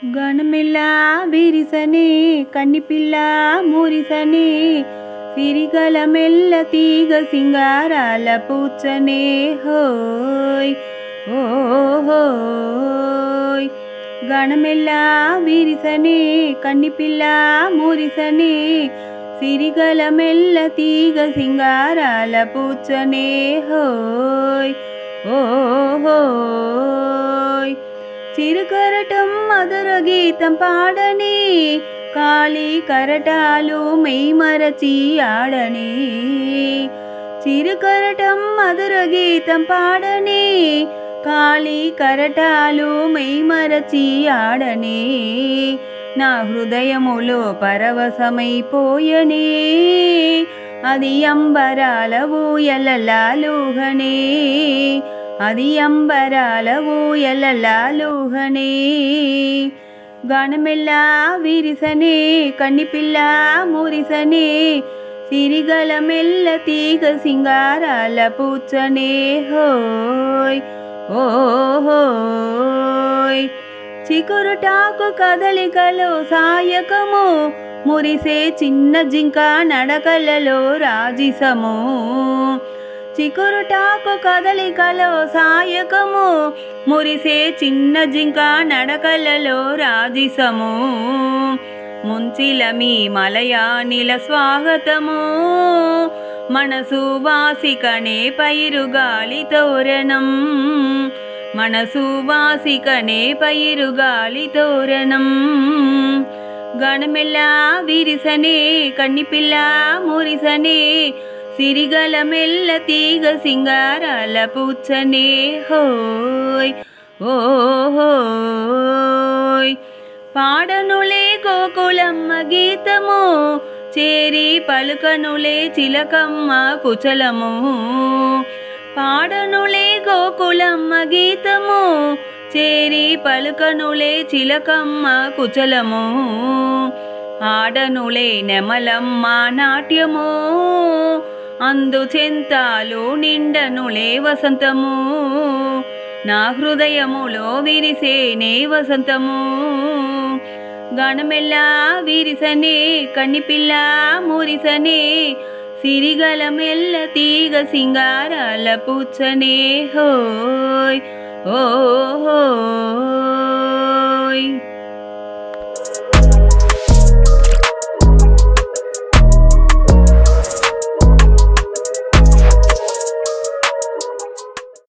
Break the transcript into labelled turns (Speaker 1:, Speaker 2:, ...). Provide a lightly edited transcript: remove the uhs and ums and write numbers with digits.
Speaker 1: గణమెల్లా విరిసనే కన్నిపిల్ల మురిసనే సిరిగల మెల్ల తీగ సింగారాల పూచనే హోయ్ ఓ హోయ్. గణమెల్లా విరిసనే కన్నిపిల్ల మురిసనే సిరిగల మెల్ల తీగ సింగారాల పూచనే హోయ్ ఓ హోయ్. చిరుకరటం మధుర గీతం పాడని కాళీ కరటాలు మెయ్మరచి ఆడని. చిరుకరటం మధుర గీతం పాడని కాళీ కరటాలు మెయ్మరచి ఆడని. నా హృదయములో పరవశమైపోయనే అది అంబరాల ఊయలలాలుహనే. అది అంబరాల ఊయలలాలుహనే. గణమెల్లా విరిసనే కన్నిపిల్ల మురిసనే సిరిగల మెల్ల తీగ సింగారాల పూచనే హోయ్ ఓ హోయ్. చికురుటాకు కదలికలో సాయకము మురిసే చిన్న జింక నడకలలో రాజిసము. చికురుటాకు కదలికలో సాయకము మురిసే చిన్న జింక నడకలలో రాజిసము. ముంచిల మీ మలయానిల స్వాగతము మనసు వాసికనే పైరుగాలి తోరణం. మనసు వాసికనే పైరుగాలి తోరణం. గణమెల్లా విరిసనే కన్నిపిల్ల మురిసనే సిరిగల మెల్ల తీగ సింగారాల పూచనే హోయ్ ఓ హోయ్. పాడనులే గోకులమ్మ గీతము చేరి పలుకనులే చిలకమ్మ కుచలము. పాడనులే గోకులమ్మ గీతము చేరి పలుకనులే చిలకమ్మ కుచలము. ఆడనులే నెమలమ్మ నాట్యము అందుచెంతాలు నిండనులే వసంతము. నా హృదయములో విరిసేనే వసంతము. గణమెల్లా విరిసనే కన్నిపిల్ల మురిసనే సిరిగల మెల్ల తీగ సింగారాల పూచనే హోయ్ ఓ హోయ్.